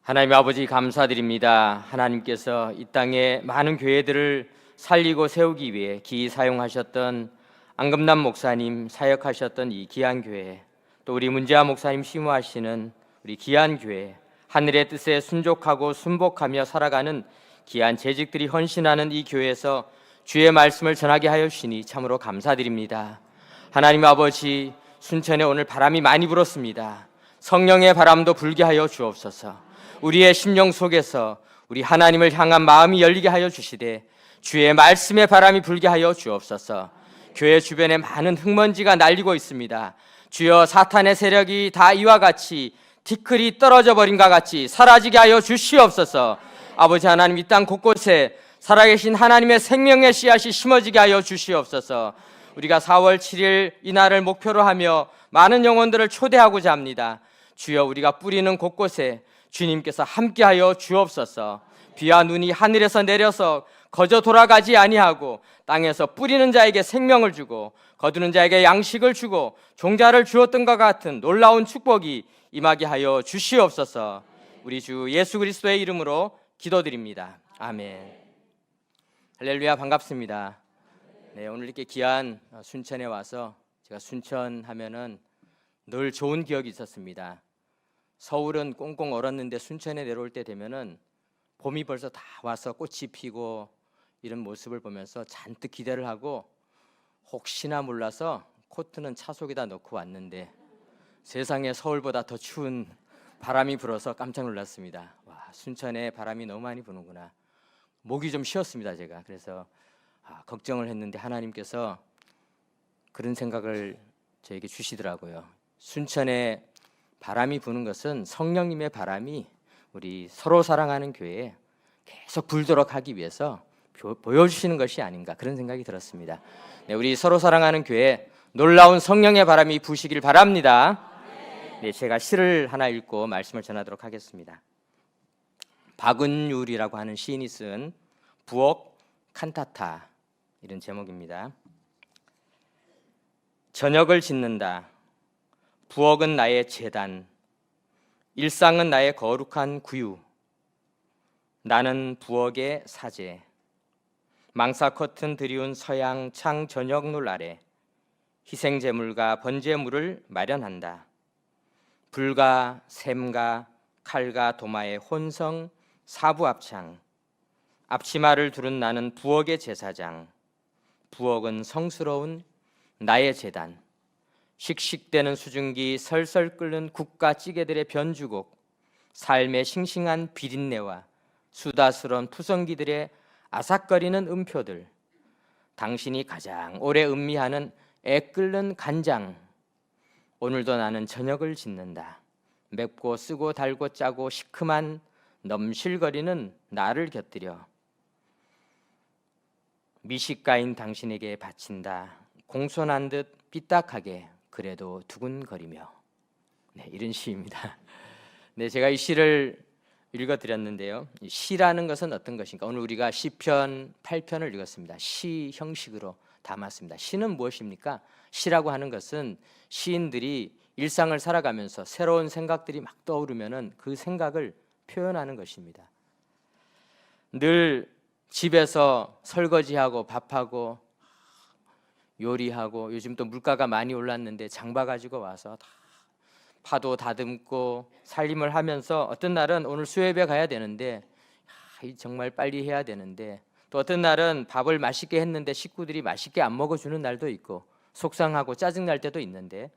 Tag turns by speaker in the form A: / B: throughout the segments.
A: 하나님 아버지 감사드립니다. 하나님께서 이 땅에 많은 교회들을 살리고 세우기 위해 기이 사용하셨던 안금남 목사님 사역하셨던 이 귀한 교회, 또 우리 문재하 목사님 심호하시는 우리 귀한 교회, 하늘의 뜻에 순종하고 순복하며 살아가는 귀한 재직들이 헌신하는 이 교회에서 주의 말씀을 전하게 하여 주시니 참으로 감사드립니다. 하나님 아버지, 순천에 오늘 바람이 많이 불었습니다. 성령의 바람도 불게 하여 주옵소서. 우리의 심령 속에서 우리 하나님을 향한 마음이 열리게 하여 주시되 주의 말씀의 바람이 불게 하여 주옵소서. 교회 주변에 많은 흙먼지가 날리고 있습니다. 주여, 사탄의 세력이 다 이와 같이 티끌이 떨어져 버린 것 같이 사라지게 하여 주시옵소서. 아버지 하나님, 이 땅 곳곳에 살아계신 하나님의 생명의 씨앗이 심어지게 하여 주시옵소서. 우리가 4월 7일 이날을 목표로 하며 많은 영혼들을 초대하고자 합니다. 주여, 우리가 뿌리는 곳곳에 주님께서 함께하여 주옵소서. 비와 눈이 하늘에서 내려서 거저 돌아가지 아니하고 땅에서 뿌리는 자에게 생명을 주고 거두는 자에게 양식을 주고 종자를 주었던 것 같은 놀라운 축복이 임하게 하여 주시옵소서. 우리 주 예수 그리스도의 이름으로 기도드립니다. 아멘. 할렐루야, 반갑습니다. 네, 오늘 이렇게 귀한 순천에 와서 제가 순천 하면은 늘 좋은 기억이 있었습니다. 서울은 꽁꽁 얼었는데 순천에 내려올 때 되면은 봄이 벌써 다 와서 꽃이 피고 이런 모습을 보면서 잔뜩 기대를 하고 혹시나 몰라서 코트는 차 속에다 넣고 왔는데 세상에 서울보다 더 추운 바람이 불어서 깜짝 놀랐습니다. 와, 순천에 바람이 너무 많이 부는구나. 목이 좀 쉬었습니다, 제가. 그래서 걱정을 했는데 하나님께서 그런 생각을 저에게 주시더라고요. 순천에 바람이 부는 것은 성령님의 바람이 우리 서로 사랑하는 교회에 계속 불도록 하기 위해서 보여주시는 것이 아닌가, 그런 생각이 들었습니다. 네, 우리 서로 사랑하는 교회에 놀라운 성령의 바람이 부시길 바랍니다. 네, 제가 시를 하나 읽고 말씀을 전하도록 하겠습니다. 박은율이라고 하는 시인이 쓴 부엌 칸타타, 이런 제목입니다. 저녁을 짓는다. 부엌은 나의 제단, 일상은 나의 거룩한 구유. 나는 부엌의 사제, 망사 커튼 드리운 서양 창 저녁놀 아래 희생제물과 번제물을 마련한다. 불과 샘과 칼과 도마의 혼성 사부합창, 앞치마를 두른 나는 부엌의 제사장. 부엌은 성스러운 나의 제단, 씩씩대는 수증기 설설 끓는 국과 찌개들의 변주곡, 삶의 싱싱한 비린내와 수다스러운 푸성기들의 아삭거리는 음표들, 당신이 가장 오래 음미하는 애끓는 간장. 오늘도 나는 저녁을 짓는다. 맵고 쓰고 달고 짜고 시큼한 넘실거리는 나를 곁들여 미식가인 당신에게 바친다. 공손한 듯 삐딱하게 그래도 두근거리며. 네, 이런 시입니다. 네, 제가 이 시를 읽어드렸는데요. 시라는 것은 어떤 것인가? 오늘 우리가 시편 8편을 읽었습니다. 시 형식으로 담았습니다. 시는 무엇입니까? 시라고 하는 것은 시인들이 일상을 살아가면서 새로운 생각들이 막 떠오르면은 그 생각을 표현하는 것입니다. 늘 집에서 설거지하고 밥하고 요리하고, 요즘 또 물가가 많이 올랐는데 장봐 가지고 와서 다 파도 다듬고 살림을 하면서 어떤 날은 오늘 수협에 가야 되는데 정말 빨리 해야 되는데, 또 어떤 날은 밥을 맛있게 했는데 식구들이 맛있게 안 먹어주는 날도 있고 속상하고 짜증날 때도 있는데,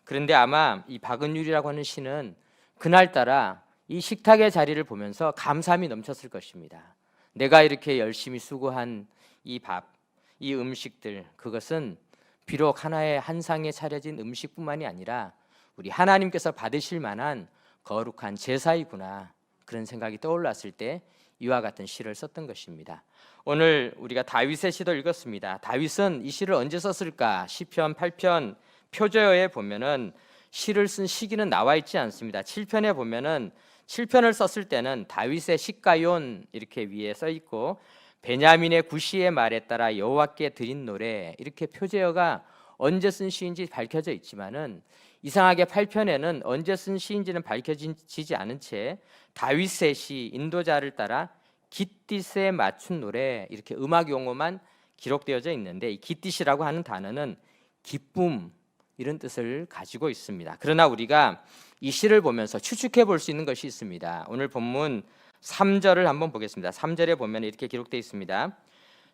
A: 그런데 아마 이 박은율이라고 하는 시는 그날따라 이 식탁의 자리를 보면서 감사함이 넘쳤을 것입니다. 내가 이렇게 열심히 수고한 이 밥, 이 음식들, 그것은 비록 하나의 한 상에 차려진 음식뿐만이 아니라 우리 하나님께서 받으실 만한 거룩한 제사이구나, 그런 생각이 떠올랐을 때 이와 같은 시를 썼던 것입니다. 오늘 우리가 다윗의 시도 읽었습니다. 다윗은 이 시를 언제 썼을까? 시편 8편 표제어에 보면은 시를 쓴 시기는 나와 있지 않습니다. 7편에 보면은 7편을 썼을 때는 다윗의 시가yon 이렇게 위에 써 있고, 베냐민의 구시의 말에 따라 여호와께 드린 노래, 이렇게 표제어가 언제 쓴 시인지 밝혀져 있지만은 이상하게 8편에는 언제 쓴 시인지는 밝혀지지 않은 채 다윗의 시 인도자를 따라 깃딧에 맞춘 노래 이렇게 음악 용어만 기록되어져 있는데 이 깃딧이라고 하는 단어는 기쁨 이런 뜻을 가지고 있습니다. 그러나 우리가 이 시를 보면서 추측해 볼 수 있는 것이 있습니다. 오늘 본문 3절을 한번 보겠습니다. 3절에 보면 이렇게 기록되어 있습니다.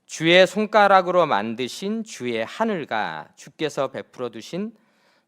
A: 주의 손가락으로 만드신 주의 하늘과 주께서 베풀어 두신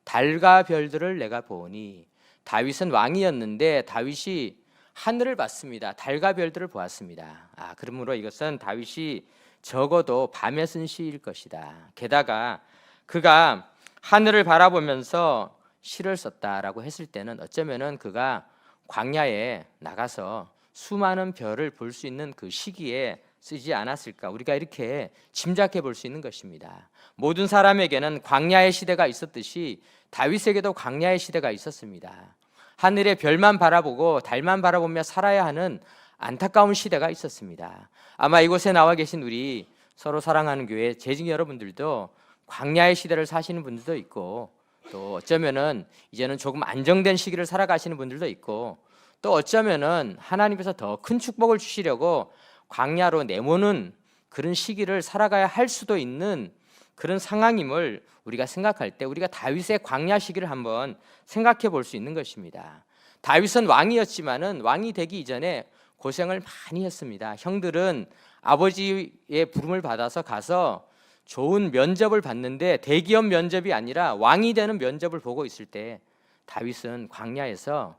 A: 달과 별들을 내가 보니 다윗은 왕이었는데 다윗이 하늘을 봤습니다. 달과 별들을 보았습니다. 그러므로 이것은 다윗이 적어도 밤에 쓴 시일 것이다. 게다가 그가 하늘을 바라보면서 시를 썼다라고 했을 때는 어쩌면은 그가 광야에 나가서 수많은 별을 볼 수 있는 그 시기에 쓰지 않았을까, 우리가 이렇게 짐작해 볼 수 있는 것입니다. 모든 사람에게는 광야의 시대가 있었듯이 다윗에게도 광야의 시대가 있었습니다. 하늘의 별만 바라보고 달만 바라보며 살아야 하는 안타까운 시대가 있었습니다. 아마 이곳에 나와 계신 우리 서로 사랑하는 교회 재직 여러분들도 광야의 시대를 사시는 분들도 있고, 또 어쩌면은 이제는 조금 안정된 시기를 살아가시는 분들도 있고, 또 어쩌면은 하나님께서 더 큰 축복을 주시려고 광야로 내모는 그런 시기를 살아가야 할 수도 있는 그런 상황임을 우리가 생각할 때 우리가 다윗의 광야 시기를 한번 생각해 볼 수 있는 것입니다. 다윗은 왕이었지만은 왕이 되기 이전에 고생을 많이 했습니다. 형들은 아버지의 부름을 받아서 가서 좋은 면접을 봤는데 대기업 면접이 아니라 왕이 되는 면접을 보고 있을 때 다윗은 광야에서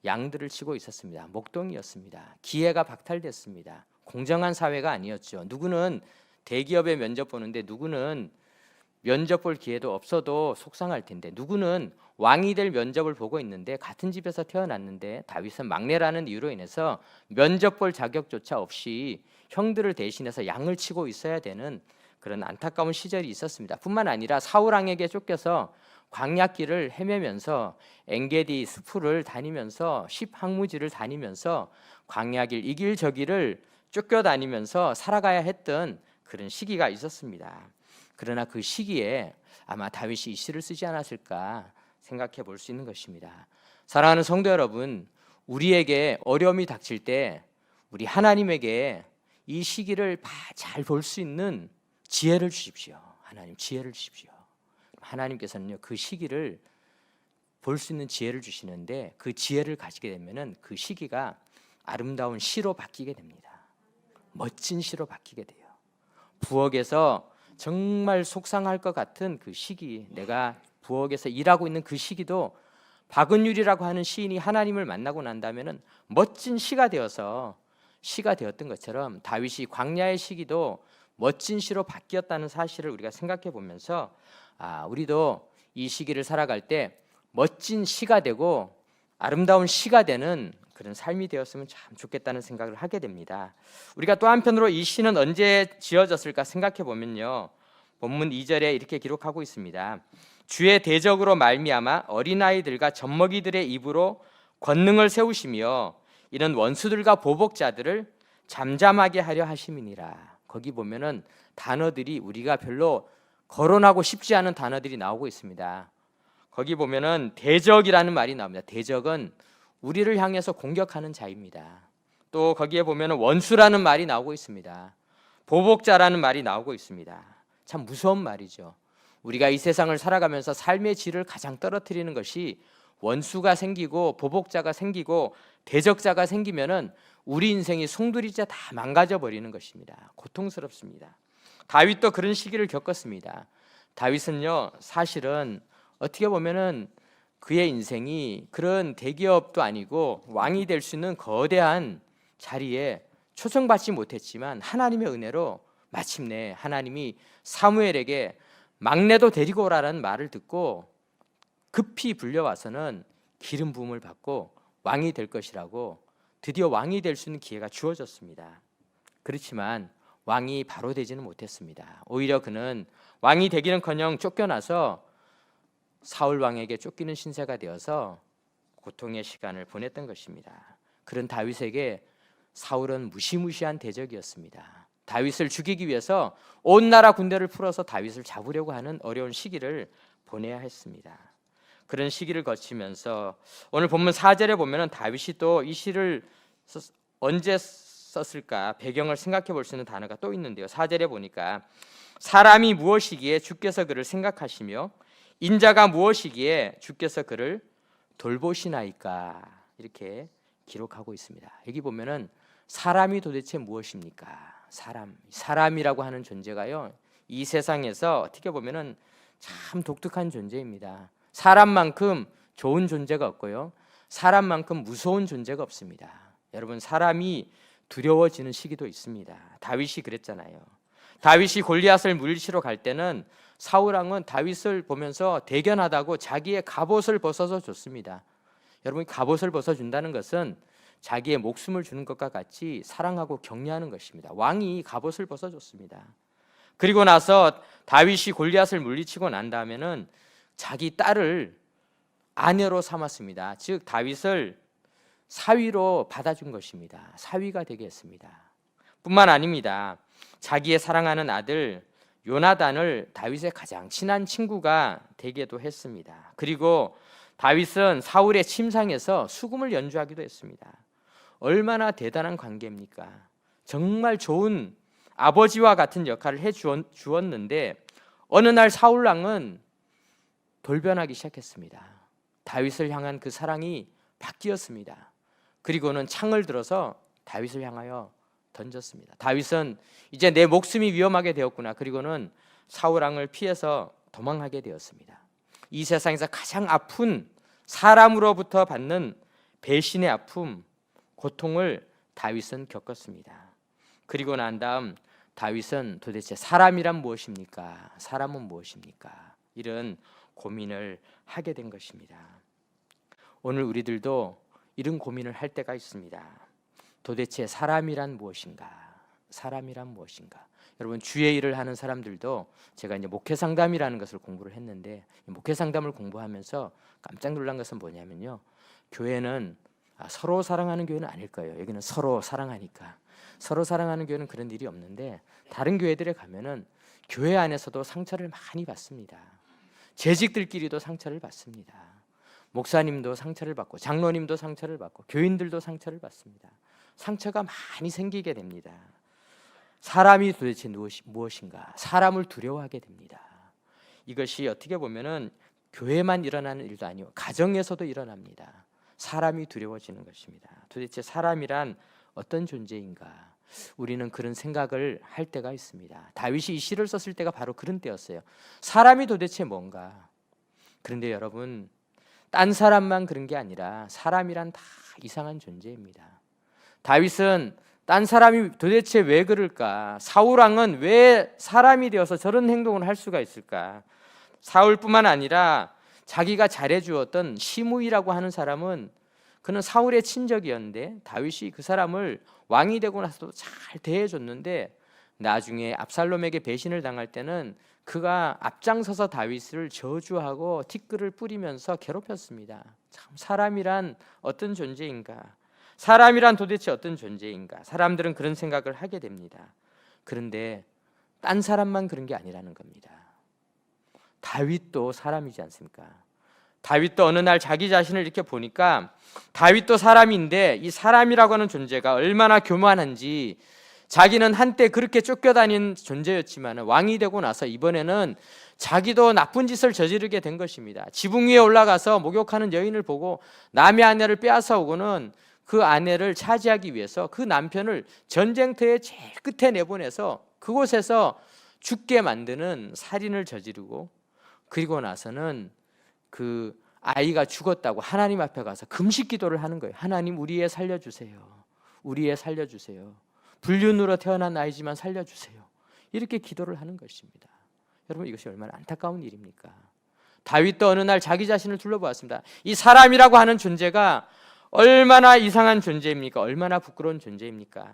A: 양들을 치고 있었습니다. 목동이었습니다. 기회가 박탈됐습니다. 공정한 사회가 아니었죠. 누구는 대기업에 면접 보는데 누구는 면접 볼 기회도 없어도 속상할 텐데, 누구는 왕이 될 면접을 보고 있는데 같은 집에서 태어났는데 다윗은 막내라는 이유로 인해서 면접 볼 자격조차 없이 형들을 대신해서 양을 치고 있어야 되는 그런 안타까운 시절이 있었습니다. 뿐만 아니라 사울 왕에게 쫓겨서 광야길을 헤매면서 엔게디 숲을 다니면서 십항무지를 다니면서 광야길 이 길 저 길을 쫓겨다니면서 살아가야 했던 그런 시기가 있었습니다. 그러나 그 시기에 아마 다윗이 이 시를 쓰지 않았을까 생각해 볼 수 있는 것입니다. 사랑하는 성도 여러분, 우리에게 어려움이 닥칠 때 우리 하나님에게 이 시기를 잘 볼 수 있는 지혜를 주십시오. 하나님 지혜를 주십시오. 하나님께서는요, 그 시기를 볼 수 있는 지혜를 주시는데 그 지혜를 가지게 되면은 그 시기가 아름다운 시로 바뀌게 됩니다. 멋진 시로 바뀌게 돼요. 부엌에서 정말 속상할 것 같은 그 시기, 내가 부엌에서 일하고 있는 그 시기도 박은율이라고 하는 시인이 하나님을 만나고 난다면은 멋진 시가 되어서 시가 되었던 것처럼 다윗이 광야의 시기도 멋진 시로 바뀌었다는 사실을 우리가 생각해 보면서 우리도 이 시기를 살아갈 때 멋진 시가 되고 아름다운 시가 되는 그런 삶이 되었으면 참 좋겠다는 생각을 하게 됩니다. 우리가 또 한편으로 이 시는 언제 지어졌을까 생각해 보면요, 본문 2절에 이렇게 기록하고 있습니다. 주의 대적으로 말미암아 어린아이들과 젖먹이들의 입으로 권능을 세우시며 이런 원수들과 보복자들을 잠잠하게 하려 하심이니라. 거기 보면은 단어들이 우리가 별로 거론하고 싶지 않은 단어들이 나오고 있습니다. 거기 보면은 대적이라는 말이 나옵니다. 대적은 우리를 향해서 공격하는 자입니다. 또 거기에 보면은 원수라는 말이 나오고 있습니다. 보복자라는 말이 나오고 있습니다. 참 무서운 말이죠. 우리가 이 세상을 살아가면서 삶의 질을 가장 떨어뜨리는 것이 원수가 생기고 보복자가 생기고 대적자가 생기면은 우리 인생이 송두리째 다 망가져 버리는 것입니다. 고통스럽습니다. 다윗도 그런 시기를 겪었습니다. 다윗은요, 사실은 어떻게 보면은 그의 인생이 그런 대기업도 아니고 왕이 될 수 있는 거대한 자리에 초청받지 못했지만 하나님의 은혜로 마침내 하나님이 사무엘에게 막내도 데리고 오라는 말을 듣고 급히 불려와서는 기름 부음을 받고 왕이 될 것이라고 드디어 왕이 될 수 있는 기회가 주어졌습니다. 그렇지만 왕이 바로 되지는 못했습니다. 오히려 그는 왕이 되기는커녕 쫓겨나서 사울 왕에게 쫓기는 신세가 되어서 고통의 시간을 보냈던 것입니다. 그런 다윗에게 사울은 무시무시한 대적이었습니다. 다윗을 죽이기 위해서 온 나라 군대를 풀어서 다윗을 잡으려고 하는 어려운 시기를 보내야 했습니다. 그런 시기를 거치면서 오늘 본문 4절에 보면은 다윗이 또 이 시를 언제 썼을까 배경을 생각해 볼 수 있는 단어가 또 있는데요. 4절에 보니까 사람이 무엇이기에 주께서 그를 생각하시며 인자가 무엇이기에 주께서 그를 돌보시나이까 이렇게 기록하고 있습니다. 여기 보면은 사람이 도대체 무엇입니까? 사람이라고 하는 존재가요, 이 세상에서 어떻게 보면은 참 독특한 존재입니다. 사람만큼 좋은 존재가 없고요, 사람만큼 무서운 존재가 없습니다. 여러분, 사람이 두려워지는 시기도 있습니다. 다윗이 그랬잖아요. 다윗이 골리앗을 물리치러 갈 때는 사울 왕은 다윗을 보면서 대견하다고 자기의 갑옷을 벗어서 줬습니다. 여러분, 갑옷을 벗어준다는 것은 자기의 목숨을 주는 것과 같이 사랑하고 격려하는 것입니다. 왕이 갑옷을 벗어줬습니다. 그리고 나서 다윗이 골리앗을 물리치고 난 다음에는 자기 딸을 아내로 삼았습니다. 즉 다윗을 사위로 받아준 것입니다. 사위가 되게 했습니다. 뿐만 아닙니다. 자기의 사랑하는 아들 요나단을 다윗의 가장 친한 친구가 되게도 했습니다. 그리고 다윗은 사울의 침상에서 수금을 연주하기도 했습니다. 얼마나 대단한 관계입니까? 정말 좋은 아버지와 같은 역할을 해 주었는데 어느 날 사울 왕은 돌변하기 시작했습니다. 다윗을 향한 그 사랑이 바뀌었습니다. 그리고는 창을 들어서 다윗을 향하여 던졌습니다. 다윗은 이제 내 목숨이 위험하게 되었구나. 그리고는 사울 왕을 피해서 도망하게 되었습니다. 이 세상에서 가장 아픈 사람으로부터 받는 배신의 아픔, 고통을 다윗은 겪었습니다. 그리고 난 다음 다윗은 도대체 사람이란 무엇입니까? 사람은 무엇입니까? 이런 고민을 하게 된 것입니다. 오늘 우리들도 이런 고민을 할 때가 있습니다. 도대체 사람이란 무엇인가? 사람이란 무엇인가? 여러분, 주의 일을 하는 사람들도 제가 이제 목회 상담이라는 것을 공부를 했는데 목회 상담을 공부하면서 깜짝 놀란 것은 뭐냐면요, 교회는 서로 사랑하는 교회는 아닐 거예요. 여기는 서로 사랑하니까. 서로 사랑하는 교회는 그런 일이 없는데 다른 교회들에 가면은 교회 안에서도 상처를 많이 받습니다. 재직들끼리도 상처를 받습니다. 목사님도 상처를 받고 장로님도 상처를 받고 교인들도 상처를 받습니다. 상처가 많이 생기게 됩니다. 사람이 도대체 무엇인가? 사람을 두려워하게 됩니다. 이것이 어떻게 보면은 교회만 일어나는 일도 아니고 가정에서도 일어납니다. 사람이 두려워지는 것입니다. 도대체 사람이란 어떤 존재인가? 우리는 그런 생각을 할 때가 있습니다. 다윗이 이 시를 썼을 때가 바로 그런 때였어요. 사람이 도대체 뭔가? 그런데 여러분, 딴 사람만 그런 게 아니라 사람이란 다 이상한 존재입니다. 다윗은 딴 사람이 도대체 왜 그럴까? 사울 왕은 왜 사람이 되어서 저런 행동을 할 수가 있을까? 사울뿐만 아니라 자기가 잘해주었던 시므이라고 하는 사람은 그는 사울의 친족이었는데 다윗이 그 사람을 왕이 되고 나서도 잘 대해줬는데 나중에 압살롬에게 배신을 당할 때는 그가 앞장서서 다윗을 저주하고 티끌을 뿌리면서 괴롭혔습니다. 참, 사람이란 어떤 존재인가? 사람이란 도대체 어떤 존재인가? 사람들은 그런 생각을 하게 됩니다. 그런데 딴 사람만 그런 게 아니라는 겁니다. 다윗도 사람이지 않습니까? 다윗도 어느 날 자기 자신을 이렇게 보니까 다윗도 사람인데 이 사람이라고 하는 존재가 얼마나 교만한지, 자기는 한때 그렇게 쫓겨다닌 존재였지만 왕이 되고 나서 이번에는 자기도 나쁜 짓을 저지르게 된 것입니다. 지붕 위에 올라가서 목욕하는 여인을 보고 남의 아내를 빼앗아 오고는 그 아내를 차지하기 위해서 그 남편을 전쟁터의 제일 끝에 내보내서 그곳에서 죽게 만드는 살인을 저지르고, 그리고 나서는 그 아이가 죽었다고 하나님 앞에 가서 금식 기도를 하는 거예요. 하나님, 우리 애 살려주세요. 우리 애 살려주세요. 불륜으로 태어난 아이지만 살려주세요. 이렇게 기도를 하는 것입니다. 여러분, 이것이 얼마나 안타까운 일입니까? 다윗도 어느 날 자기 자신을 둘러보았습니다. 이 사람이라고 하는 존재가 얼마나 이상한 존재입니까? 얼마나 부끄러운 존재입니까?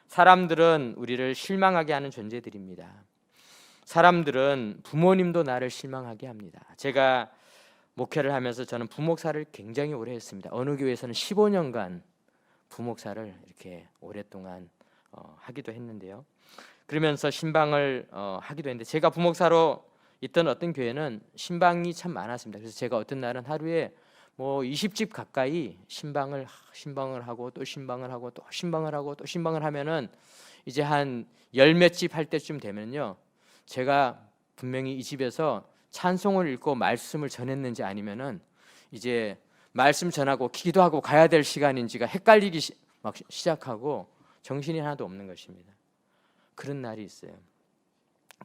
A: 사람들은 우리를 실망하게 하는 존재들입니다. 사람들은 부모님도 나를 실망하게 합니다. 제가 목회를 하면서 저는 부목사를 굉장히 오래 했습니다. 어느 교회에서는 15년간 부목사를 이렇게 오랫동안 하기도 했는데요. 그러면서 신방을 하기도 했는데 제가 부목사로 있던 어떤 교회는 신방이 참 많았습니다. 그래서 제가 어떤 날은 하루에 뭐 20집 가까이 신방을 하고 또 신방을 하고 또 신방을 하고 또 신방을 하면은 이제 한 열 몇 집 할 때쯤 되면요, 제가 분명히 이 집에서 찬송을 읽고 말씀을 전했는지 아니면은 이제 말씀 전하고 기도하고 가야 될 시간인지가 헷갈리기 막 시작하고 정신이 하나도 없는 것입니다. 그런 날이 있어요.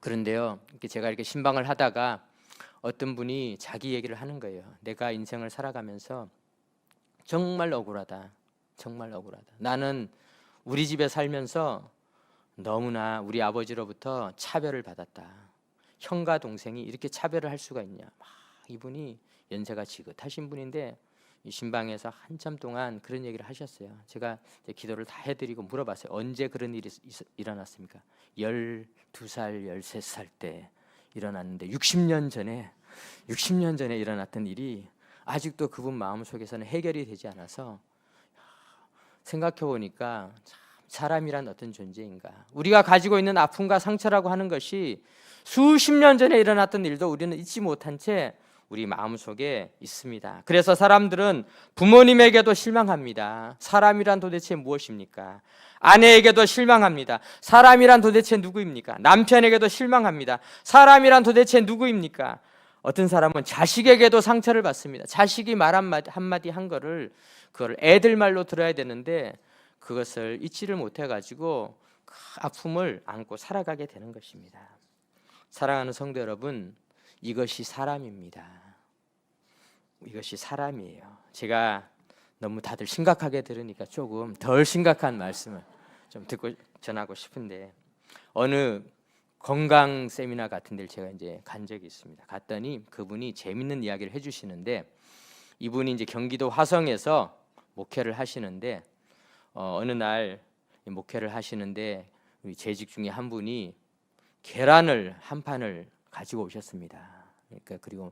A: 그런데요, 제가 이렇게 신방을 하다가 어떤 분이 자기 얘기를 하는 거예요. 내가 인생을 살아가면서 정말 억울하다. 정말 억울하다. 나는 우리 집에 살면서 너무나 우리 아버지로부터 차별을 받았다. 형과 동생이 이렇게 차별을 할 수가 있냐. 이분이 연세가 지긋하신 분인데 이 신방에서 한참 동안 그런 얘기를 하셨어요. 제가 기도를 다 해드리고 물어봤어요. 언제 그런 일이 일어났습니까? 12살, 13살 때 일어났는데 60년 전에 일어났던 일이 아직도 그분 마음속에서는 해결이 되지 않아서 생각해 보니까 참 사람이란 어떤 존재인가. 우리가 가지고 있는 아픔과 상처라고 하는 것이 수십 년 전에 일어났던 일도 우리는 잊지 못한 채 우리 마음속에 있습니다. 그래서 사람들은 부모님에게도 실망합니다. 사람이란 도대체 무엇입니까? 아내에게도 실망합니다. 사람이란 도대체 누구입니까? 남편에게도 실망합니다. 사람이란 도대체 누구입니까? 어떤 사람은 자식에게도 상처를 받습니다. 자식이 말 한마디 한 거를 그걸 애들 말로 들어야 되는데 그것을 잊지를 못해가지고 그 아픔을 안고 살아가게 되는 것입니다. 사랑하는 성도 여러분, 이것이 사람입니다. 이것이 사람이에요. 제가 너무 다들 심각하게 들으니까 조금 덜 심각한 말씀을 좀 듣고 전하고 싶은데, 어느 건강 세미나 같은 데를 제가 이제 간 적이 있습니다. 갔더니 그분이 재밌는 이야기를 해주시는데, 이분이 이제 경기도 화성에서 목회를 하시는데 어느 날 목회를 하시는데 재직 중에 한 분이 계란을 한 판을 가지고 오셨습니다. 그러니까 그리고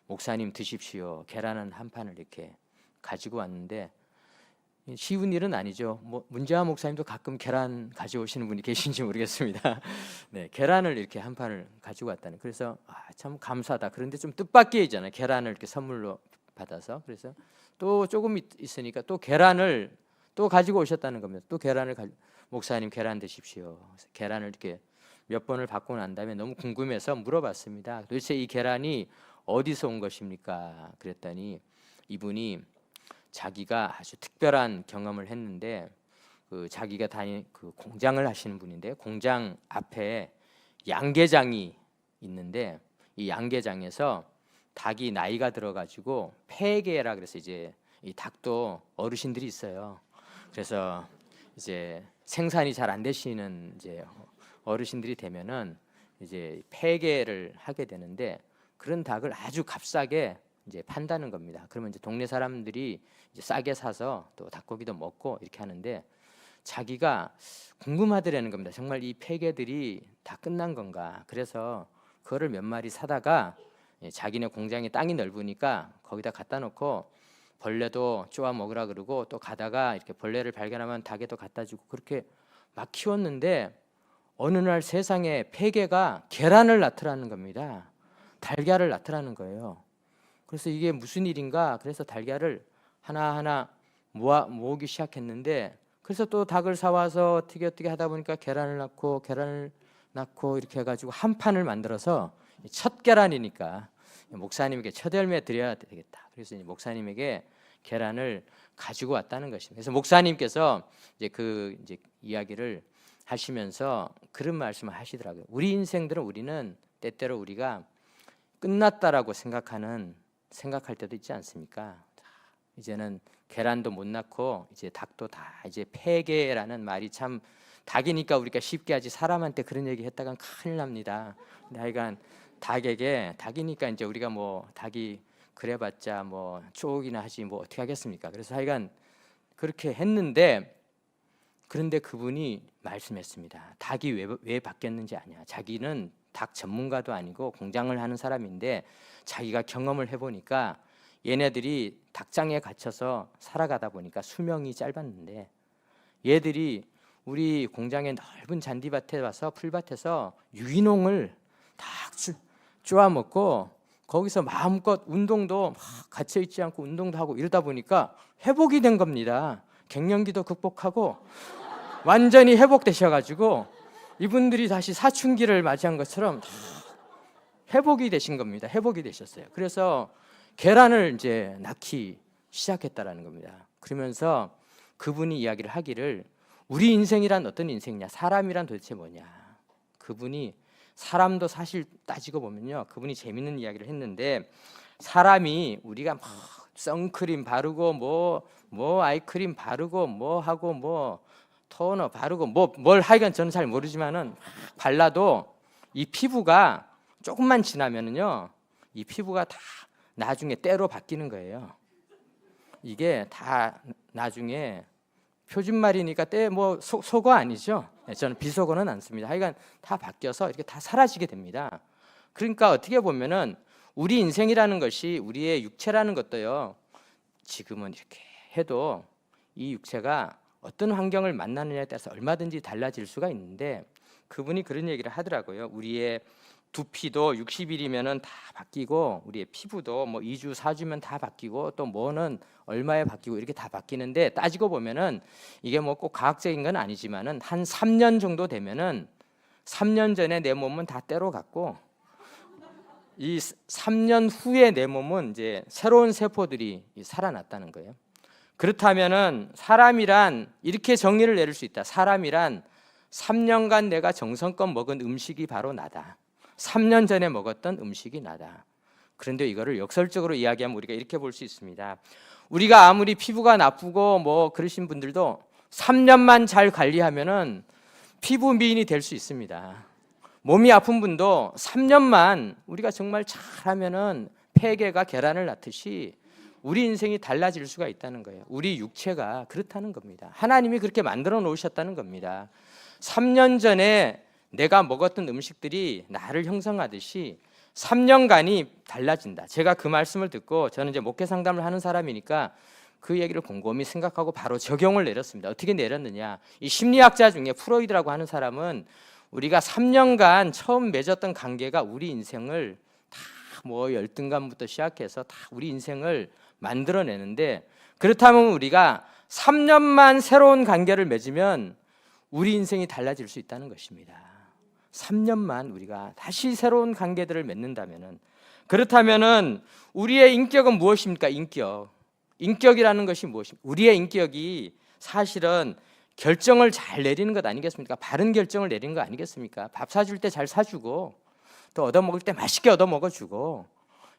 A: 목사님 드십시오. 계란은 한 판을 이렇게 가지고 왔는데 쉬운 일은 아니죠. 뭐 문재환 목사님도 가끔 계란 가져오시는 분이 계신지 모르겠습니다. 네, 계란을 이렇게 한 판을 가지고 왔다는. 그래서 참 감사하다. 그런데 좀 뜻밖이잖아요. 계란을 이렇게 선물로 받아서. 그래서 또 조금 있으니까 또 계란을 또 가지고 오셨다는 겁니다. 또 계란을 목사님 계란 드십시오. 계란을 이렇게 몇 번을 받고 난 다음에 너무 궁금해서 물어봤습니다. 도대체 이 계란이 어디서 온 것입니까? 그랬더니 이분이 자기가 아주 특별한 경험을 했는데 그 자기가 그 공장을 하시는 분인데 공장 앞에 양계장이 있는데 이 양계장에서 닭이 나이가 들어가지고 폐계라 그래서 이제 이 닭도 어르신들이 있어요. 그래서 이제 생산이 잘 안 되시는 이제 어르신들이 되면은 이제 폐계를 하게 되는데 그런 닭을 아주 값싸게 이제 판다는 겁니다. 그러면 이제 동네 사람들이 이제 싸게 사서 또 닭고기도 먹고 이렇게 하는데 자기가 궁금하더라는 겁니다. 정말 이 폐계들이 다 끝난 건가? 그래서 그거를 몇 마리 사다가 자기네 공장에 땅이 넓으니까 거기다 갖다 놓고 벌레도 쪼아 먹으라 그러고 또 가다가 이렇게 벌레를 발견하면 닭에도 갖다 주고 그렇게 막 키웠는데 어느 날 세상에 폐계가 계란을 낳더라는 겁니다. 달걀을 낳더라는 거예요. 그래서 이게 무슨 일인가? 그래서 달걀을 하나하나 모으기 시작했는데 그래서 또 닭을 사와서 어떻게 하다 보니까 계란을 낳고 이렇게 해가지고 한 판을 만들어서 첫 계란이니까 목사님에게 첫 열매 드려야 되겠다. 그래서 이제 목사님에게 계란을 가지고 왔다는 것입니다. 그래서 목사님께서 이제 이야기를 하시면서 그런 말씀을 하시더라고요. 우리 인생들은 우리는 때때로 우리가 끝났다라고 생각할 때도 있지 않습니까? 이제는 계란도 못 낳고 이제 닭도 다 이제 폐계라는 말이 참 닭이니까 우리가 쉽게 하지 사람한테 그런 얘기 했다간 큰일 납니다. 하여간 닭이니까 이제 우리가 뭐 닭이 그래봤자 뭐 쪼옥이나 하지 뭐 어떻게 하겠습니까? 그래서 하여간 그렇게 했는데 그런데 그분이 말씀했습니다. 닭이 왜 바뀌었는지 아냐? 자기는 닭 전문가도 아니고 공장을 하는 사람인데 자기가 경험을 해보니까 얘네들이 닭장에 갇혀서 살아가다 보니까 수명이 짧았는데 얘들이 우리 공장의 넓은 잔디밭에 와서 풀밭에서 유기농을 다 쪼아먹고 거기서 마음껏 운동도 막 갇혀 있지 않고 운동도 하고 이러다 보니까 회복이 된 겁니다. 갱년기도 극복하고 완전히 회복되셔가지고 이분들이 다시 사춘기를 맞이한 것처럼 다 회복이 되신 겁니다. 회복이 되셨어요. 그래서 계란을 이제 낳기 시작했다라는 겁니다. 그러면서 그분이 이야기를 하기를 우리 인생이란 어떤 인생이냐, 사람이란 도대체 뭐냐. 그분이 사람도 사실 따지고 보면요, 그분이 재밌는 이야기를 했는데 사람이 우리가 막 선크림 바르고 뭐 아이크림 바르고 뭐 하고 뭐 토너 바르고 뭘 하여간 저는 잘 모르지만은 발라도 이 피부가 조금만 지나면은요, 이 피부가 다 나중에 때로 바뀌는 거예요. 이게 다 나중에 표준말이니까 때 뭐 속어 아니죠. 저는 비속어는 안 씁니다. 하여간 다 바뀌어서 이렇게 다 사라지게 됩니다. 그러니까 어떻게 보면은 우리 인생이라는 것이 우리의 육체라는 것도요, 지금은 이렇게 해도 이 육체가 어떤 환경을 만나느냐에 따라서 얼마든지 달라질 수가 있는데 그분이 그런 얘기를 하더라고요. 우리의 두피도 60일이면은 다 바뀌고 우리의 피부도 뭐 2주, 4주면 다 바뀌고 또 뭐는 얼마에 바뀌고 이렇게 다 바뀌는데 따지고 보면은 이게 뭐 꼭 과학적인 건 아니지만은 한 3년 정도 되면은 3년 전에 내 몸은 다 때로 갔고 이 3년 후에 내 몸은 이제 새로운 세포들이 살아났다는 거예요. 그렇다면은 사람이란 이렇게 정리를 내릴 수 있다. 사람이란 3년간 내가 정성껏 먹은 음식이 바로 나다. 3년 전에 먹었던 음식이 나다. 그런데 이거를 역설적으로 이야기하면 우리가 이렇게 볼 수 있습니다. 우리가 아무리 피부가 나쁘고 뭐 그러신 분들도 3년만 잘 관리하면은 피부 미인이 될 수 있습니다. 몸이 아픈 분도 3년만 우리가 정말 잘하면은 폐계가 계란을 낳듯이 우리 인생이 달라질 수가 있다는 거예요. 우리 육체가 그렇다는 겁니다. 하나님이 그렇게 만들어 놓으셨다는 겁니다. 3년 전에 내가 먹었던 음식들이 나를 형성하듯이 3년간이 달라진다. 제가 그 말씀을 듣고 저는 이제 목회 상담을 하는 사람이니까 그 얘기를 곰곰이 생각하고 바로 적용을 내렸습니다. 어떻게 내렸느냐? 이 심리학자 중에 프로이드라고 하는 사람은 우리가 3년간 처음 맺었던 관계가 우리 인생을 다 뭐 열등감부터 시작해서 다 우리 인생을 만들어내는데 그렇다면 우리가 3년만 새로운 관계를 맺으면 우리 인생이 달라질 수 있다는 것입니다. 3년만 우리가 다시 새로운 관계들을 맺는다면은 그렇다면은 우리의 인격은 무엇입니까? 인격이라는 것이 무엇입니까? 우리의 인격이 사실은 결정을 잘 내리는 것 아니겠습니까? 바른 결정을 내리는 거 아니겠습니까? 밥 사줄 때 잘 사주고 또 얻어먹을 때 맛있게 얻어먹어주고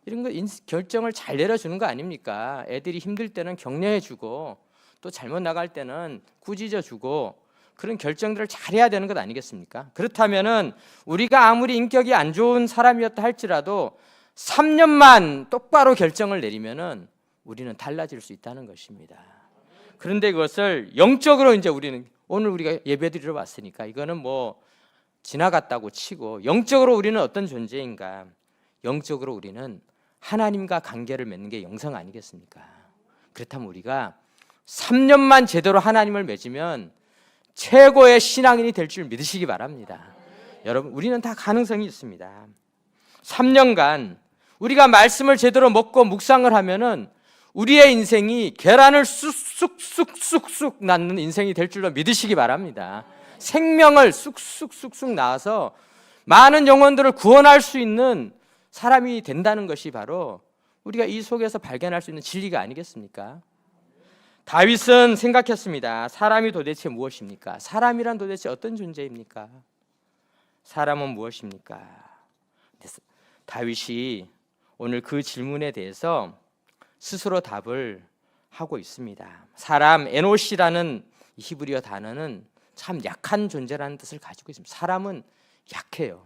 A: 이런 거 결정을 잘 내려주는 거 아닙니까? 애들이 힘들 때는 격려해주고 또 잘못 나갈 때는 꾸짖어주고 그런 결정들을 잘해야 되는 것 아니겠습니까? 그렇다면은 우리가 아무리 인격이 안 좋은 사람이었다 할지라도 3년만 똑바로 결정을 내리면은 우리는 달라질 수 있다는 것입니다. 그런데 그것을 영적으로 이제 우리는 오늘 우리가 예배드리러 왔으니까 이거는 뭐 지나갔다고 치고 영적으로 우리는 어떤 존재인가? 영적으로 우리는 하나님과 관계를 맺는 게 영성 아니겠습니까? 그렇다면 우리가 3년만 제대로 하나님을 맺으면 최고의 신앙인이 될 줄 믿으시기 바랍니다. 여러분, 우리는 다 가능성이 있습니다. 3년간 우리가 말씀을 제대로 먹고 묵상을 하면은 우리의 인생이 계란을 쑥쑥쑥쑥 낳는 인생이 될 줄로 믿으시기 바랍니다. 생명을 쑥쑥쑥쑥 낳아서 많은 영혼들을 구원할 수 있는 사람이 된다는 것이 바로 우리가 이 속에서 발견할 수 있는 진리가 아니겠습니까? 다윗은 생각했습니다. 사람이 도대체 무엇입니까? 사람이란 도대체 어떤 존재입니까? 사람은 무엇입니까? 다윗이 오늘 그 질문에 대해서 스스로 답을 하고 있습니다. 사람, 에노시라는 히브리어 단어는 참 약한 존재라는 뜻을 가지고 있습니다. 사람은 약해요.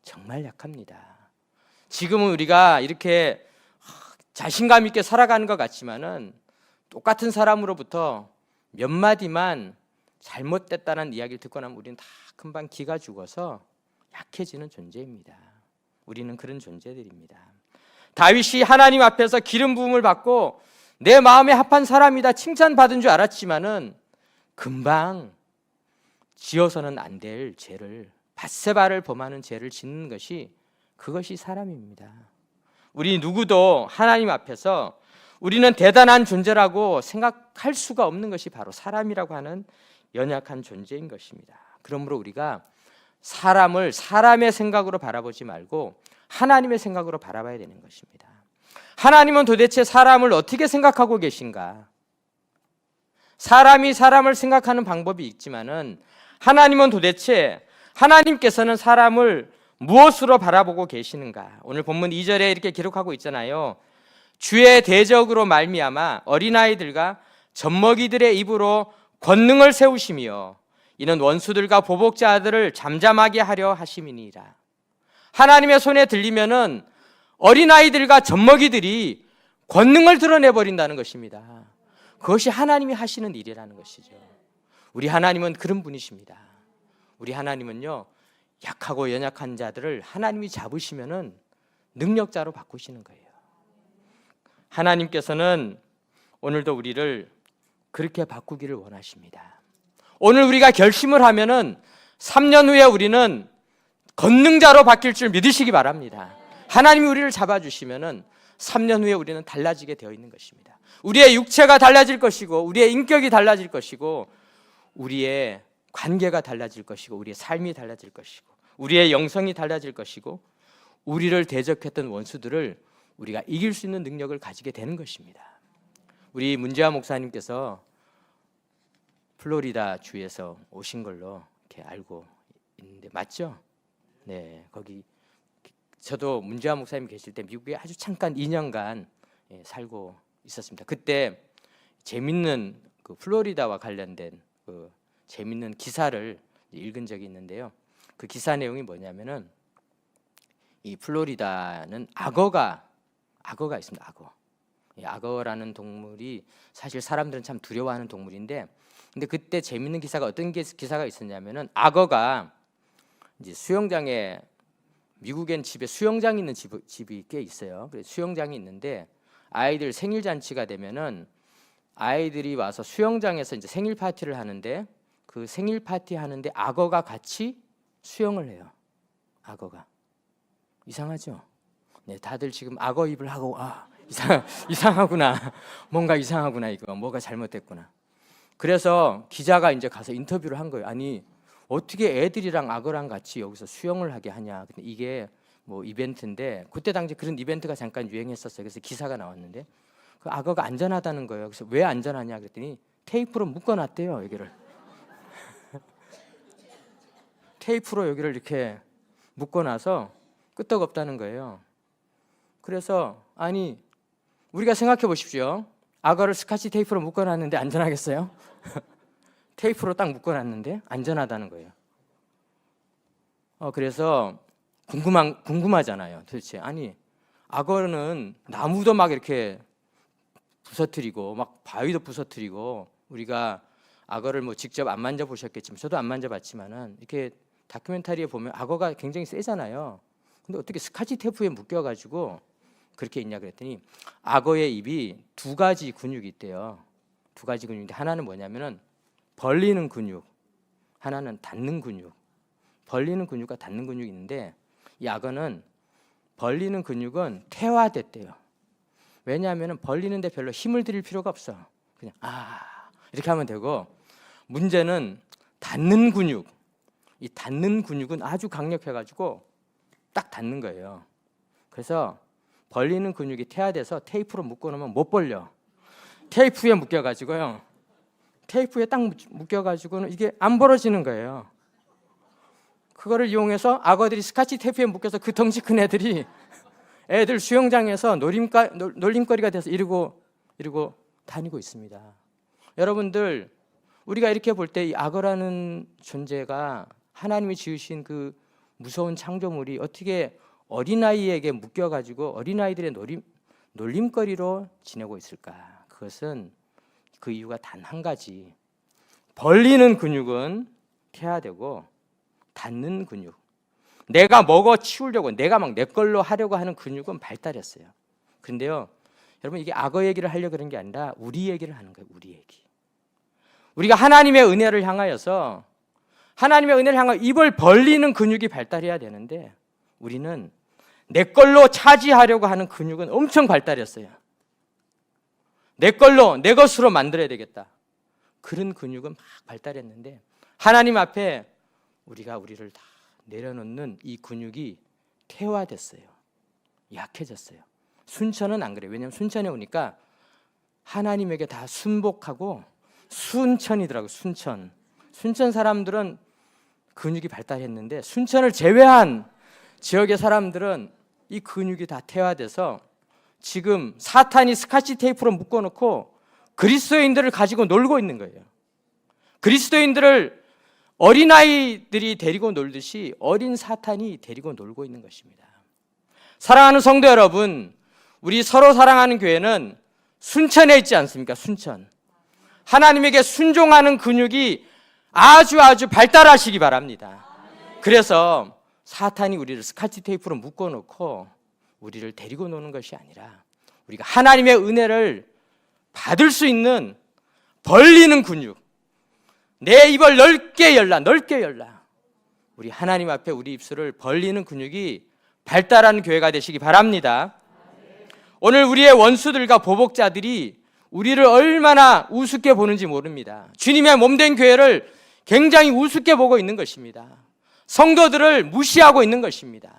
A: 정말 약합니다. 지금은 우리가 이렇게 자신감 있게 살아가는 것 같지만은 똑같은 사람으로부터 몇 마디만 잘못됐다는 이야기를 듣고 나면 우리는 다 금방 기가 죽어서 약해지는 존재입니다. 우리는 그런 존재들입니다. 다윗이 하나님 앞에서 기름 부음을 받고 내 마음에 합한 사람이다 칭찬받은 줄 알았지만은 금방 지어서는 안 될 죄를, 밧세바를 범하는 죄를 짓는 것이, 그것이 사람입니다. 우리 누구도 하나님 앞에서 우리는 대단한 존재라고 생각할 수가 없는 것이 바로 사람이라고 하는 연약한 존재인 것입니다. 그러므로 우리가 사람을 사람의 생각으로 바라보지 말고 하나님의 생각으로 바라봐야 되는 것입니다. 하나님은 도대체 사람을 어떻게 생각하고 계신가? 사람이 사람을 생각하는 방법이 있지만은 하나님은 도대체, 하나님께서는 사람을 무엇으로 바라보고 계시는가? 오늘 본문 2절에 이렇게 기록하고 있잖아요. 주의 대적으로 말미암아 어린아이들과 젖먹이들의 입으로 권능을 세우시며 이는 원수들과 보복자들을 잠잠하게 하려 하심이니라. 하나님의 손에 들리면은 어린아이들과 젖먹이들이 권능을 드러내버린다는 것입니다. 그것이 하나님이 하시는 일이라는 것이죠. 우리 하나님은 그런 분이십니다. 우리 하나님은요, 약하고 연약한 자들을 하나님이 잡으시면은 능력자로 바꾸시는 거예요. 하나님께서는 오늘도 우리를 그렇게 바꾸기를 원하십니다. 오늘 우리가 결심을 하면은 3년 후에 우리는 권능자로 바뀔 줄 믿으시기 바랍니다. 하나님이 우리를 잡아주시면은 3년 후에 우리는 달라지게 되어 있는 것입니다. 우리의 육체가 달라질 것이고, 우리의 인격이 달라질 것이고, 우리의 관계가 달라질 것이고, 우리의 삶이 달라질 것이고, 우리의 영성이 달라질 것이고, 우리를 대적했던 원수들을 우리가 이길 수 있는 능력을 가지게 되는 것입니다. 우리 문재환 목사님께서 플로리다 주에서 오신 걸로 이렇게 알고 있는데 맞죠? 네, 거기 저도 문재환 목사님 계실 때 미국에 아주 잠깐 2년간 살고 있었습니다. 그때 재밌는 그 플로리다와 관련된 그 재밌는 기사를 읽은 적이 있는데요. 그 기사 내용이 뭐냐면은 이 플로리다는 악어가 있습니다. 악어. 악어라는 동물이 사실 사람들은 참 두려워하는 동물인데, 근데 그때 재밌는 기사가 어떤 기사가 있었냐면은 악어가 이제 수영장에, 미국엔 집에 수영장이 있는 집이 꽤 있어요. 그래서 수영장이 있는데 아이들 생일 잔치가 되면은 아이들이 와서 수영장에서 이제 생일 파티를 하는데, 그 생일 파티 하는데 악어가 같이 수영을 해요. 악어가. 이상하죠? 네, 다들 지금 악어 입을 하고 이상하구나. 뭔가 이상하구나, 이거. 뭐가 잘못됐구나. 그래서 기자가 이제 가서 인터뷰를 한 거예요. 아니, 어떻게 애들이랑 악어랑 같이 여기서 수영을 하게 하냐. 근데 이게 뭐 이벤트인데, 그때 당시 그런 이벤트가 잠깐 유행했었어요. 그래서 기사가 나왔는데 그 악어가 안전하다는 거예요. 그래서 왜 안전하냐 그랬더니 테이프로 묶어놨대요, 여기를. 테이프로 여기를 이렇게 묶어놔서 끄떡없다는 거예요. 그래서 아니, 우리가 생각해 보십시오. 악어를 스카치 테이프로 묶어놨는데 안전하겠어요? 테이프로 딱 묶어놨는데 안전하다는 거예요. 그래서 궁금하잖아요. 도대체 아니, 악어는 나무도 막 이렇게 부서뜨리고 막 바위도 부서뜨리고, 우리가 악어를 뭐 직접 안 만져보셨겠지만 저도 안 만져봤지만은 이렇게 다큐멘터리에 보면 악어가 굉장히 세잖아요. 근데 어떻게 스카치 테이프에 묶여가지고 그렇게 있냐 그랬더니 악어의 입이 2가지 근육이 있대요. 2가지 근육인데 하나는 뭐냐면은 벌리는 근육, 하나는 닫는 근육. 벌리는 근육과 닫는 근육이 있는데 이 악어는 벌리는 근육은 퇴화됐대요. 왜냐하면 벌리는데 별로 힘을 들일 필요가 없어. 그냥 이렇게 하면 되고, 문제는 닫는 근육. 이 닫는 근육은 아주 강력해가지고 딱 닫는 거예요. 그래서 벌리는 근육이 퇴화돼서 테이프로 묶어놓으면 못 벌려. 테이프에 묶여가지고요. 테이프에 딱 묶여가지고는 이게 안 벌어지는 거예요. 그거를 이용해서 악어들이 스카치 테이프에 묶여서 그 덩치 큰 애들이 애들 수영장에서 놀림거리가 돼서 이러고 다니고 있습니다. 여러분들, 우리가 이렇게 볼 때 이 악어라는 존재가 하나님이 지으신 그 무서운 창조물이 어떻게 어린아이에게 묶여가지고 어린아이들의 놀림거리로 지내고 있을까? 그것은 그 이유가 단 한 가지. 벌리는 근육은 퇴화되고 닫는 근육, 내가 먹어 치우려고, 내가 막 내 걸로 하려고 하는 근육은 발달했어요. 그런데요, 여러분, 이게 악어 얘기를 하려고 그런 게 아니라 우리 얘기를 하는 거예요. 우리 얘기. 우리가 하나님의 은혜를 향하여서 하나님의 은혜를 향하여 입을 벌리는 근육이 발달해야 되는데 우리는 내 걸로 차지하려고 하는 근육은 엄청 발달했어요. 내 걸로, 내 것으로 만들어야 되겠다. 그런 근육은 막 발달했는데 하나님 앞에 우리를 다 내려놓는 이 근육이 퇴화됐어요. 약해졌어요. 순천은 안 그래요. 왜냐하면 순천에 오니까 하나님에게 다 순복하고 순천이더라고요. 순천 사람들은 근육이 발달했는데 순천을 제외한 지역의 사람들은 이 근육이 다 퇴화돼서 지금 사탄이 스카치 테이프로 묶어놓고 그리스도인들을 가지고 놀고 있는 거예요. 그리스도인들을 어린아이들이 데리고 놀듯이 어린 사탄이 데리고 놀고 있는 것입니다. 사랑하는 성도 여러분, 우리 서로 사랑하는 교회는 순천에 있지 않습니까? 순천. 하나님에게 순종하는 근육이 아주 발달하시기 바랍니다. 그래서 사탄이 우리를 스카치 테이프로 묶어놓고 우리를 데리고 노는 것이 아니라 우리가 하나님의 은혜를 받을 수 있는 벌리는 근육, 내 입을 넓게 열라. 우리 하나님 앞에 우리 입술을 벌리는 근육이 발달하는 교회가 되시기 바랍니다. 오늘 우리의 원수들과 보복자들이 우리를 얼마나 우습게 보는지 모릅니다. 주님의 몸된 교회를 굉장히 우습게 보고 있는 것입니다. 성도들을 무시하고 있는 것입니다.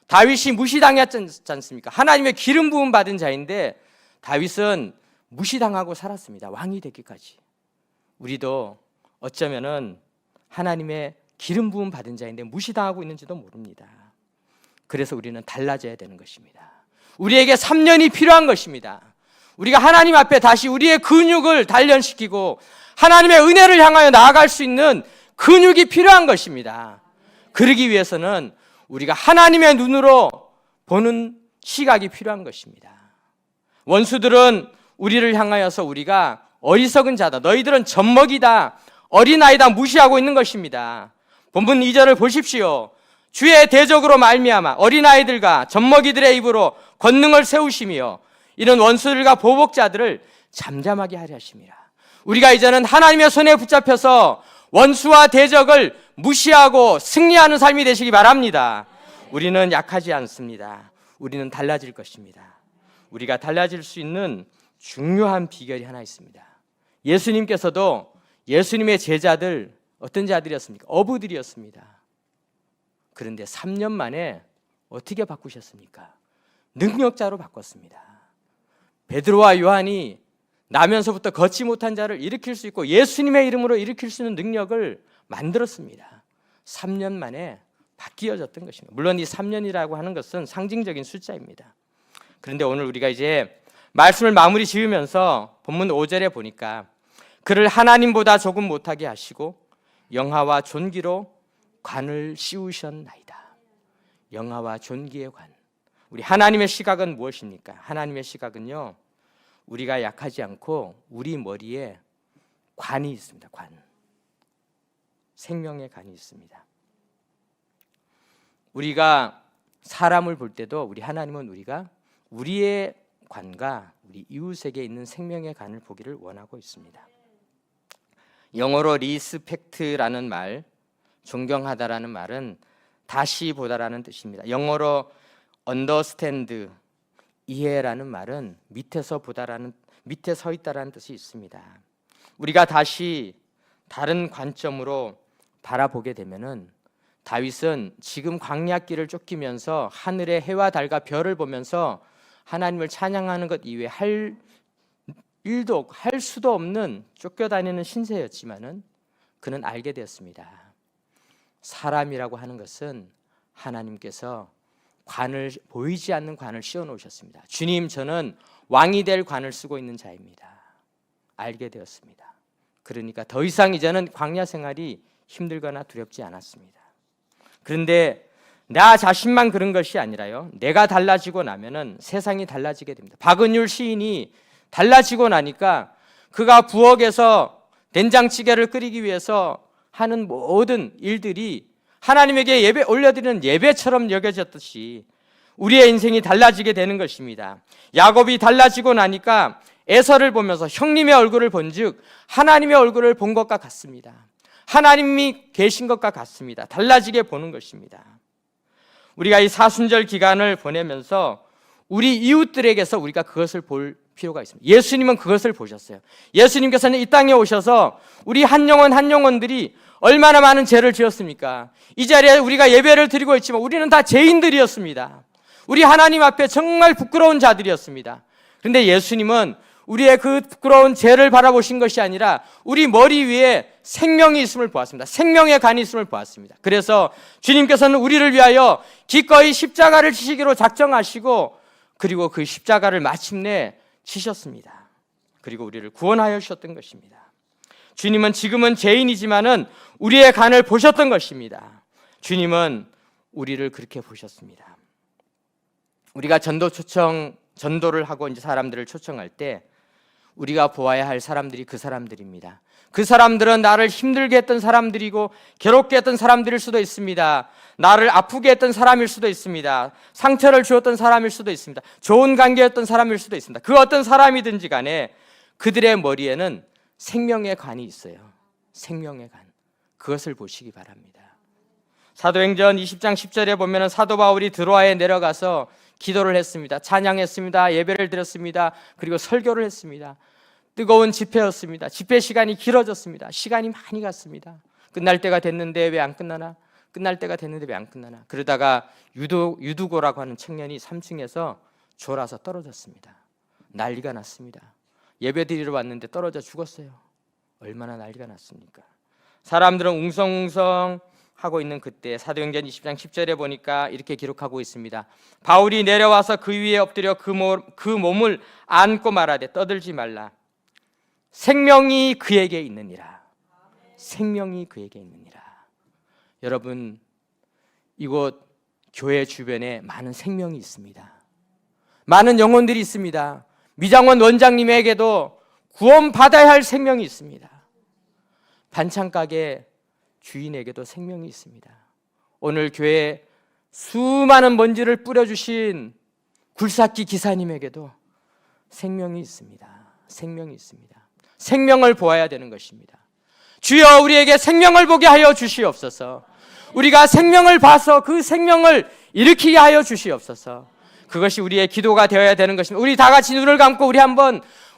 A: 다윗이 무시당했지 않습니까? 하나님의 기름 부음 받은 자인데 다윗은 무시당하고 살았습니다. 왕이 되기까지. 우리도 어쩌면은 하나님의 기름 부음 받은 자인데 무시당하고 있는지도 모릅니다. 그래서 우리는 달라져야 되는 것입니다. 우리에게 3년이 필요한 것입니다. 우리가 하나님 앞에 다시 우리의 근육을 단련시키고 하나님의 은혜를 향하여 나아갈 수 있는 근육이 필요한 것입니다. 그러기 위해서는 우리가 하나님의 눈으로 보는 시각이 필요한 것입니다. 원수들은 우리를 향하여서 우리가 어리석은 자다, 너희들은 젖먹이다, 어린아이다 무시하고 있는 것입니다. 본문 2절을 보십시오. 주의 대적으로 말미암아 어린아이들과 젖먹이들의 입으로 권능을 세우시며 이런 원수들과 보복자들을 잠잠하게 하려 하심이라. 우리가 이제는 하나님의 손에 붙잡혀서 원수와 대적을 무시하고 승리하는 삶이 되시기 바랍니다. 우리는 약하지 않습니다. 우리는 달라질 것입니다. 우리가 달라질 수 있는 중요한 비결이 하나 있습니다. 예수님께서도 예수님의 제자들 어떤 자들이었습니까? 어부들이었습니다. 그런데 3년 만에 어떻게 바꾸셨습니까? 능력자로 바꿨습니다. 베드로와 요한이 나면서부터 걷지 못한 자를 일으킬 수 있고 예수님의 이름으로 일으킬 수 있는 능력을 만들었습니다. 3년 만에 바뀌어졌던 것입니다. 물론 이 3년이라고 하는 것은 상징적인 숫자입니다. 그런데 오늘 우리가 이제 말씀을 마무리 지으면서 본문 5절에 보니까 그를 하나님보다 조금 못하게 하시고 영화와 존귀로 관을 씌우셨나이다. 영화와 존귀의 관. 우리 하나님의 시각은 무엇입니까? 하나님의 시각은요, 우리가 약하지 않고 우리 머리에 관이 있습니다. 관. 생명의 관이 있습니다. 우리가 사람을 볼 때도 우리 하나님은 우리가 우리의 관과 우리 이웃에게 있는 생명의 관을 보기를 원하고 있습니다. 영어로 리스펙트라는 말, 존경하다라는 말은 다시 보다라는 뜻입니다. 영어로 understand, 이해라는 말은 밑에서 보다라는, 밑에 서 있다라는 뜻이 있습니다. 우리가 다시 다른 관점으로 바라보게 되면은 다윗은 지금 광야길을 쫓기면서 하늘의 해와 달과 별을 보면서 하나님을 찬양하는 것 이외에 할 수도 없는 쫓겨다니는 신세였지만은 그는 알게 되었습니다. 사람이라고 하는 것은 하나님께서 관을, 보이지 않는 관을 씌워 놓으셨습니다. 주님, 저는 왕이 될 관을 쓰고 있는 자입니다. 알게 되었습니다. 그러니까 더 이상 이제는 광야 생활이 힘들거나 두렵지 않았습니다. 그런데 나 자신만 그런 것이 아니라요, 내가 달라지고 나면은 세상이 달라지게 됩니다. 박은율 시인이 달라지고 나니까 그가 부엌에서 된장찌개를 끓이기 위해서 하는 모든 일들이 하나님에게 예배 올려드리는 예배처럼 여겨졌듯이 우리의 인생이 달라지게 되는 것입니다. 야곱이 달라지고 나니까 에서를 보면서 형님의 얼굴을 본즉 하나님의 얼굴을 본 것과 같습니다. 하나님이 계신 것과 같습니다. 달라지게 보는 것입니다. 우리가 이 사순절 기간을 보내면서 우리 이웃들에게서 우리가 그것을 볼 필요가 있습니다. 예수님은 그것을 보셨어요. 예수님께서는 이 땅에 오셔서 우리 한 영혼들이 얼마나 많은 죄를 지었습니까? 이 자리에 우리가 예배를 드리고 있지만 우리는 다 죄인들이었습니다. 우리 하나님 앞에 정말 부끄러운 자들이었습니다. 그런데 예수님은 우리의 그 부끄러운 죄를 바라보신 것이 아니라 우리 머리 위에 생명이 있음을 보았습니다. 생명의 간이 있음을 보았습니다. 그래서 주님께서는 우리를 위하여 기꺼이 십자가를 지시기로 작정하시고 그리고 그 십자가를 마침내 지셨습니다. 그리고 우리를 구원하여 주셨던 것입니다. 주님은 지금은 죄인이지만은 우리의 간을 보셨던 것입니다. 주님은 우리를 그렇게 보셨습니다. 우리가 전도를 하고 이제 사람들을 초청할 때 우리가 보아야 할 사람들이 그 사람들입니다. 그 사람들은 나를 힘들게 했던 사람들이고 괴롭게 했던 사람들일 수도 있습니다. 나를 아프게 했던 사람일 수도 있습니다. 상처를 주었던 사람일 수도 있습니다. 좋은 관계였던 사람일 수도 있습니다. 그 어떤 사람이든지 간에 그들의 머리에는 생명의 관이 있어요. 생명의 관. 그것을 보시기 바랍니다. 사도행전 20장 10절에 보면 사도 바울이 드로아에 내려가서 기도를 했습니다. 찬양했습니다. 예배를 드렸습니다. 그리고 설교를 했습니다. 뜨거운 집회였습니다. 집회 시간이 길어졌습니다. 시간이 많이 갔습니다. 끝날 때가 됐는데 왜 안 끝나나? 끝날 때가 됐는데 왜 안 끝나나? 그러다가 유두고라고 하는 청년이 3층에서 졸아서 떨어졌습니다. 난리가 났습니다. 예배 드리러 왔는데 떨어져 죽었어요. 얼마나 난리가 났습니까? 사람들은 웅성웅성 하고 있는 그때 사도행전 20장 10절에 보니까 이렇게 기록하고 있습니다. 바울이 내려와서 그 위에 엎드려 그 몸을 안고 말하되 떠들지 말라. 생명이 그에게 있느니라. 생명이 그에게 있느니라. 여러분, 이곳 교회 주변에 많은 생명이 있습니다. 많은 영혼들이 있습니다. 미장원 원장님에게도 구원받아야 할 생명이 있습니다. 반찬가게 주인에게도 생명이 있습니다. 오늘 교회에 수많은 먼지를 뿌려주신 굴삭기 기사님에게도 생명이 있습니다. 생명이 있습니다. 생명을 보아야 되는 것입니다. 주여 우리에게 생명을 보게 하여 주시옵소서. 우리가 생명을 봐서 그 생명을 일으키게 하여 주시옵소서. 그것이 우리의 기도가 되어야 되는 것입니다. 우리 다 같이 눈을 감고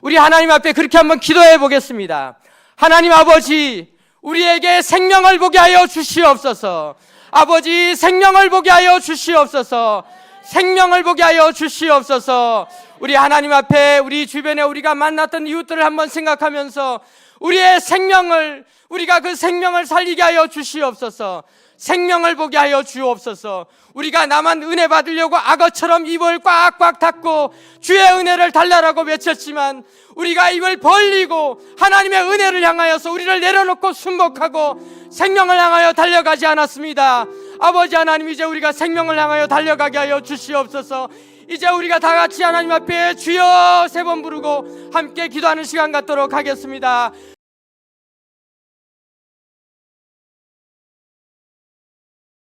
A: 우리 하나님 앞에 그렇게 한번 기도해 보겠습니다. 하나님 아버지, 우리에게 생명을 보게 하여 주시옵소서. 아버지, 생명을 보게 하여 주시옵소서. 생명을 보게 하여 주시옵소서. 우리 하나님 앞에 우리 주변에 우리가 만났던 이웃들을 한번 생각하면서 우리의 생명을, 우리가 그 생명을 살리게 하여 주시옵소서. 생명을 보게 하여 주옵소서. 우리가 나만 은혜 받으려고 악어처럼 입을 꽉꽉 닫고 주의 은혜를 달라라고 외쳤지만 우리가 입을 벌리고 하나님의 은혜를 향하여서 우리를 내려놓고 순복하고 생명을 향하여 달려가지 않았습니다. 아버지 하나님, 이제 우리가 생명을 향하여 달려가게 하여 주시옵소서. 이제 우리가 다 같이 하나님 앞에 주여 세 번 부르고 함께 기도하는 시간 갖도록 하겠습니다.